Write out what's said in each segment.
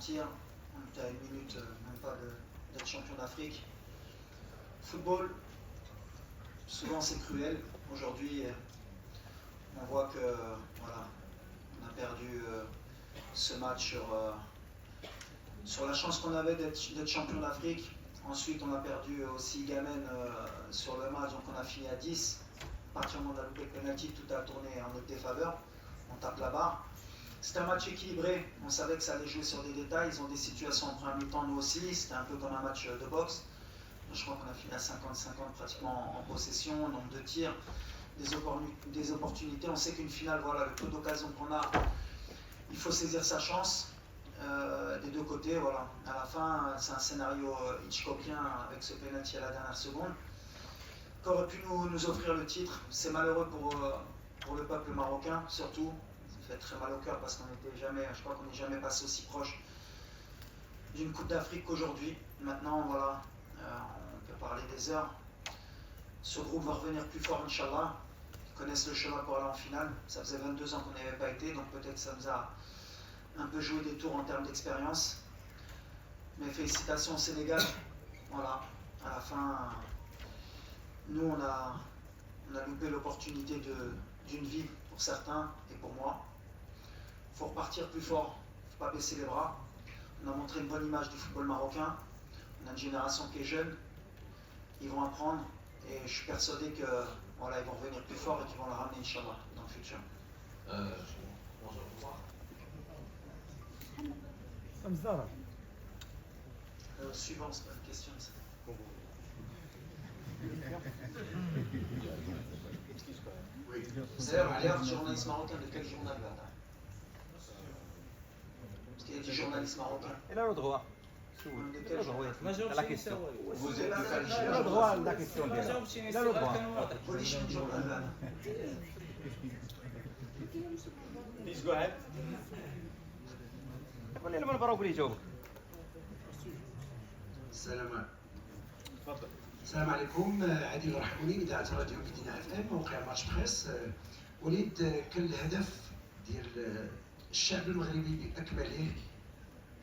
mentir. On était à une minute, même pas d'être champion d'Afrique. Football, souvent c'est cruel. Aujourd'hui, on voit que voilà, on a perdu ce match sur la chance qu'on avait d'être champion d'Afrique. Ensuite, on a perdu aussi Gamen sur le match, donc on a fini à 10. À partir du moment où on a loupé le penalty, tout a tourné en notre défaveur. On tape la barre. C'était un match équilibré. On savait que ça allait jouer sur des détails. Ils ont des situations en première mi-temps, nous aussi. C'était un peu comme un match de boxe. Je crois qu'on a fini à 50-50 pratiquement en possession, nombre de tirs, des opportunités. On sait qu'une finale, voilà, le peu d'occasion qu'on a, il faut saisir sa chance. Des deux côtés, voilà. À la fin, c'est un scénario Hitchcockien avec ce penalty à la dernière seconde qui aurait pu nous offrir le titre. C'est malheureux pour le peuple marocain, surtout. Ça fait très mal au cœur parce qu'on n'était jamais, je crois qu'on n'est jamais passé aussi proche d'une Coupe d'Afrique qu'aujourd'hui. Maintenant, voilà, on peut parler des heures. Ce groupe va revenir plus fort, Inch'Allah. Ils connaissent le chemin pour aller en finale. Ça faisait 22 ans qu'on n'y avait pas été, donc peut-être ça nous a un peu joué des tours en termes d'expérience. Mais félicitations au Sénégal. Voilà, à la fin, nous on a loupé l'opportunité d'une vie pour certains et pour moi. Il faut repartir plus fort, il ne faut pas baisser les bras. On a montré une bonne image du football marocain. On a une génération qui est jeune. Ils vont apprendre et je suis persuadé que voilà, ils vont revenir plus fort et qu'ils vont la ramener, Inch'Allah, dans le futur. Suivant, c'est pas une question. D'ailleurs, journaliste marocain, de quel journal là? Parce qu'il y a des journalistes marocains. Il a le droit. La question. Vous êtes Il a le droit à la question. Il a le droit. Please go ahead. السلام عليكم. عادل رحموني، اذاعه راديو مدينه اف ام، موقع ماتش بريس. وليد، كان الهدف ديال الشعب المغربي باكمله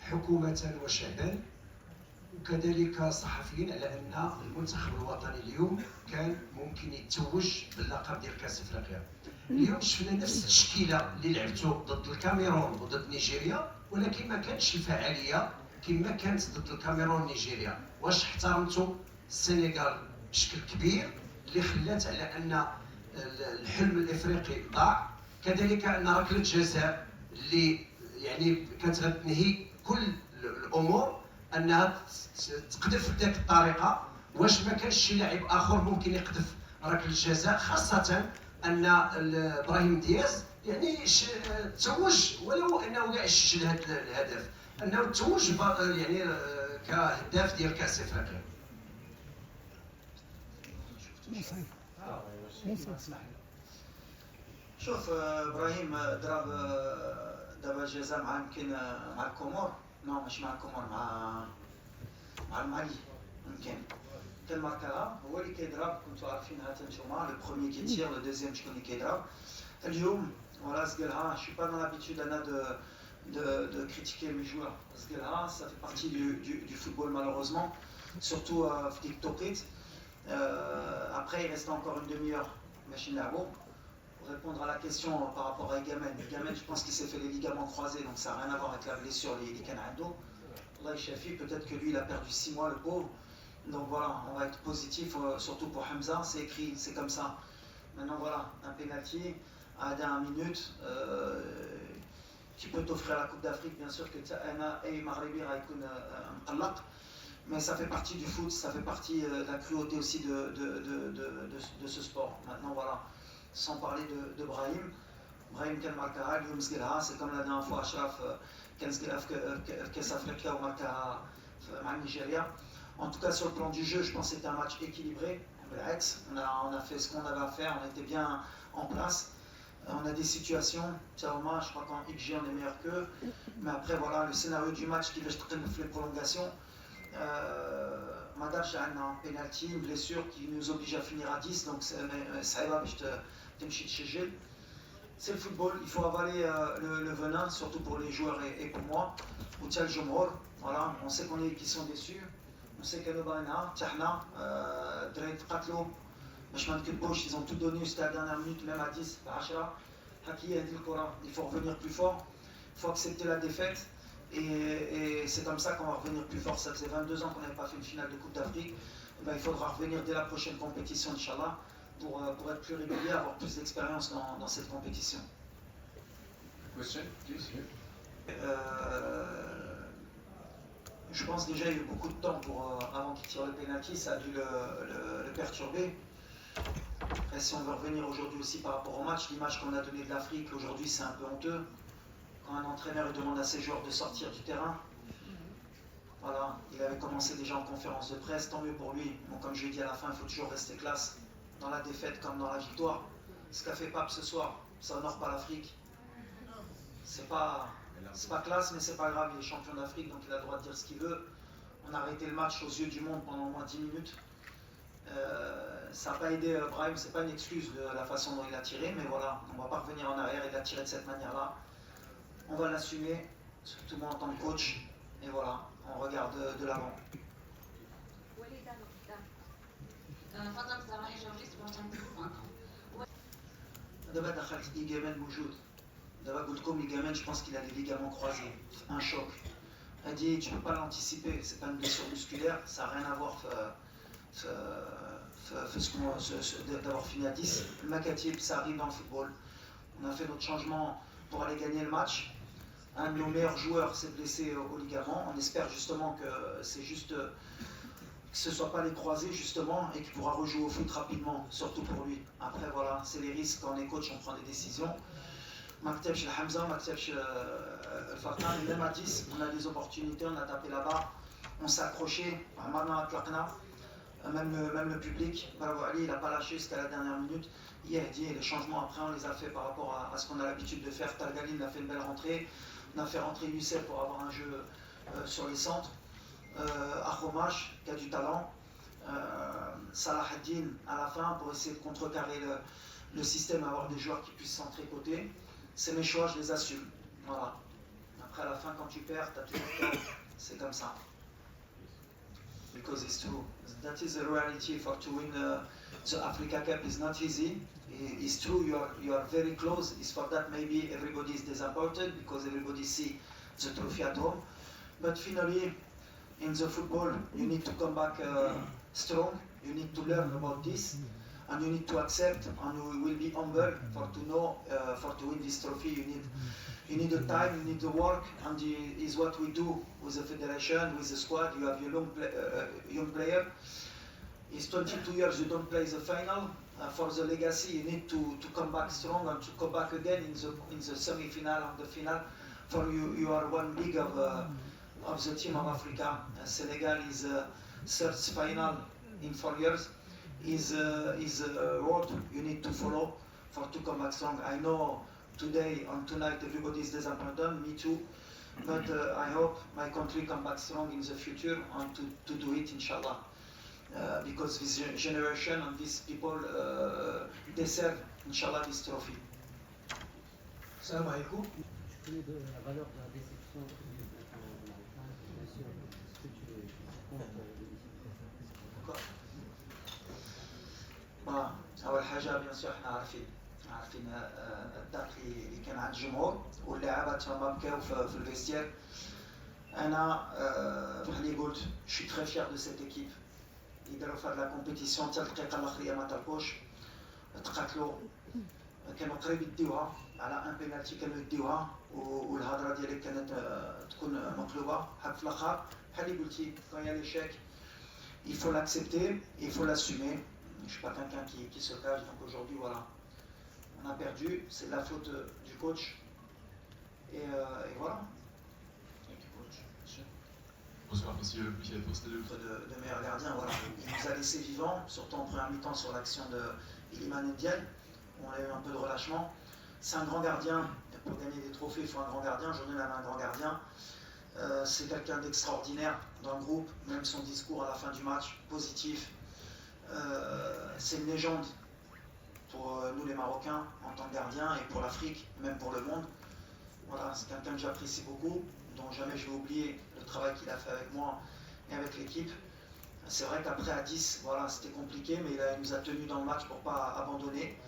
حكومه وشعبا وكذلك صحفيين على ان المنتخب الوطني اليوم كان ممكن يتوج باللقب ديال كاس افريقيا. اليوم شفنا نفس التشكيله اللي لعبتوا ضد الكاميرون وضد نيجيريا، ولكن ما كانتش الفعاليه كما كانت ضد الكاميرون ونيجيريا. واش احترمتوا السنغال بشكل كبير اللي خلات على ان الحلم الافريقي ضاع؟ كذلك ان ركله جزاء اللي يعني كانت غتنهي كل الامور انها تقذف بذاك الطريقه. واش ما كانش شي لاعب اخر ممكن يقذف ركله الجزاء، خاصه ان ابراهيم دياز يعني توج ولو انه كاع سجل هذا الهدف، انه توج يعني كهداف ديال كاس افريقيا. شوف ابراهيم ضرب دابا جزاء مع يمكن مع الكومور، مش مع الكومور، مع المالي يمكن. كان ماركاها هو اللي كيضرب، كنتو عارفينها حتى نتوما، لو بروميي كيتير، لو دوزيام شكون اللي كيضرب. اليوم فوالا زقلها، je suis pas dans l'habitude de critiquer mes joueurs. Zguelha, ça fait partie du football malheureusement, surtout Flick Tokrit. Après, il reste encore une demi-heure. Machine Labo. Pour répondre à la question par rapport à Egamen. Egamen, je pense qu'il s'est fait les ligaments croisés, donc ça n'a rien à voir avec la blessure, les canards. Allah Shafi, peut-être que lui, il a perdu 6 mois, le pauvre. Donc voilà, on va être positif, surtout pour Hamza, c'est écrit, c'est comme ça. Maintenant, voilà, un penalty à la dernière minute qui peut t'offrir la Coupe d'Afrique, bien sûr que mais ça fait partie du foot, ça fait partie de la cruauté aussi de ce sport. Maintenant, voilà, sans parler de Brahim. Brahim Ken Markaha, Guillaume Zguelha, c'est comme la dernière fois, Ashraf Ken Zguelha, Kes Afrika ou Markaha, Nigeria. En tout cas, sur le plan du jeu, je pense que c'était un match équilibré. On a fait ce qu'on avait à faire, on était bien en place. On a des situations, Tchaouma, je crois qu'en XG on est meilleur qu'eux. Mais après, voilà, le scénario du match qui va se les prolongations. Madame, j'ai un penalty, une blessure qui nous oblige à finir à 10, donc ça va, je te chez Gilles. c'est le football, il faut avaler le venin, surtout pour les joueurs et pour moi. Voilà, on sait qu'ils sont déçus, on sait qu'ils ils ont tout donné jusqu'à la dernière minute, même à 10, il faut revenir plus fort, il faut accepter la défaite. Et c'est comme ça qu'on va revenir plus fort. Ça faisait 22 ans qu'on n'avait pas fait une finale de Coupe d'Afrique. Il faudra revenir dès la prochaine compétition, Inch'Allah, pour être plus régulier, avoir plus d'expérience dans cette compétition. Question, please. Je pense déjà qu'il y a eu beaucoup de temps avant qu'il tire le penalty, ça a dû le perturber. Après, si on veut revenir aujourd'hui aussi par rapport au match, l'image qu'on a donnée de l'Afrique aujourd'hui c'est un peu honteux. Quand un entraîneur demande à ses joueurs de sortir du terrain, voilà, il avait commencé déjà en conférence de presse, tant mieux pour lui. Bon, comme je l'ai dit à la fin, il faut toujours rester classe, dans la défaite comme dans la victoire. Ce qu'a fait Pape ce soir, ça honore pas l'Afrique. C'est pas classe, mais c'est pas grave, il est champion d'Afrique, donc il a le droit de dire ce qu'il veut. On a arrêté le match aux yeux du monde pendant au moins 10 minutes. Ça n'a pas aidé Brahim, c'est pas une excuse de la façon dont il a tiré, mais voilà, on ne va pas revenir en arrière, il a tiré de cette manière-là. On va l'assumer, surtout moi en tant que coach, et voilà, on regarde de l'avant. D'abord, je pense qu'il a les ligaments croisés, un choc. Elle dit, tu ne peux pas l'anticiper, c'est pas une blessure musculaire, ça n'a rien à voir d'avoir fini à 10. Le Makatib, ça arrive dans le football. On a fait notre changement pour aller gagner le match. Un de nos meilleurs joueurs s'est blessé au ligament. On espère justement que c'est juste que ce ne soit pas les croisés justement et qu'il pourra rejouer au foot rapidement, surtout pour lui. Après voilà, c'est les risques quand on est coach, on prend des décisions. Maktab chez Hamza, Maktab chez Farkan, même à 10, on a des opportunités, on a tapé là-bas, on s'est accroché, même le public, il n'a pas lâché jusqu'à la dernière minute. Les changements après, on les a fait par rapport à ce qu'on a l'habitude de faire. Talgalin a fait une belle rentrée, on a fait rentrer Youssef pour avoir un jeu sur les centres. Akhomash, qui a du talent. Salah ad-Din à la fin pour essayer de contrecarrer le système, avoir des joueurs qui puissent s'entricoter. C'est mes choix, je les assume. Voilà. Après à la fin, quand tu perds, tu as toujours peur. C'est comme ça. Because it's true. That is the reality. To win the Africa Cup is not easy. It's true. You are very close. It's for that maybe everybody is disappointed because everybody see the trophy at home. But finally, in the football, you need to come back strong. You need to learn about this, and you need to accept. And you will be humble to know to win this trophy. You need the time, you need the work, and is what we do with the federation, with the squad. You have your young player. It's 22 years you don't play the final. For the legacy, you need to come back strong and to come back again in the semi-final and the final. For you are one league of the team of Africa. Senegal is third final in 4 years. Is a road you need to follow to come back strong. I know today and tonight everybody is disappointed, me too. But I hope my country come back strong in the future and to do it, inshallah. Because this generation and these people deserve, inshallah, this trophy. Salam alaikum. La valeur de la déception, bien sûr, est-ce que tu أول حاجة بيان سور احنا عارفين الضغط اللي كان عند الجمهور واللاعبات هما بكاو في الفيستير. أنا بحال اللي قلت شي تري فيير دو سيت ايكيب اللي داروا في هاد لا كومبيتيسيون حتى الدقيقة الأخيرة ما تركوش تقاتلوا كانوا قريب يديوها على ان بينالتي كانوا يديوها والهضرة ديالي كانت تكون مقلوبة حق في الآخر بحال اللي قلتي كان يا ليشيك il faut l'accepter, il faut l'assumer. Je ne suis pas quelqu'un qui se cache, donc aujourd'hui, voilà, on a perdu, c'est la faute du coach, et voilà. Bonsoir, monsieur Michel Postel. De meilleur gardien, voilà. Il nous a laissé vivants, surtout en première mi-temps sur l'action de Iliman Ndiaye, où on a eu un peu de relâchement. C'est un grand gardien, pour gagner des trophées, il faut un grand gardien. Aujourd'hui, on avait un grand gardien. C'est quelqu'un d'extraordinaire dans le groupe, même son discours à la fin du match, positif. C'est une légende pour nous les Marocains en tant que gardiens et pour l'Afrique, même pour le monde. Voilà, c'est quelqu'un que j'apprécie beaucoup, dont jamais je vais oublier le travail qu'il a fait avec moi et avec l'équipe. C'est vrai qu'après à 10, voilà, c'était compliqué, mais il nous a tenus dans le match pour ne pas abandonner.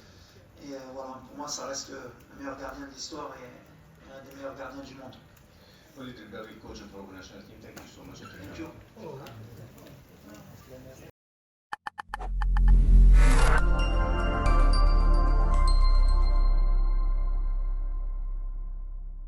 Et voilà, pour moi, ça reste le meilleur gardien de l'histoire et un des meilleurs gardiens du monde. Well, you did very coach and for national team. Thank you so much. Thank you.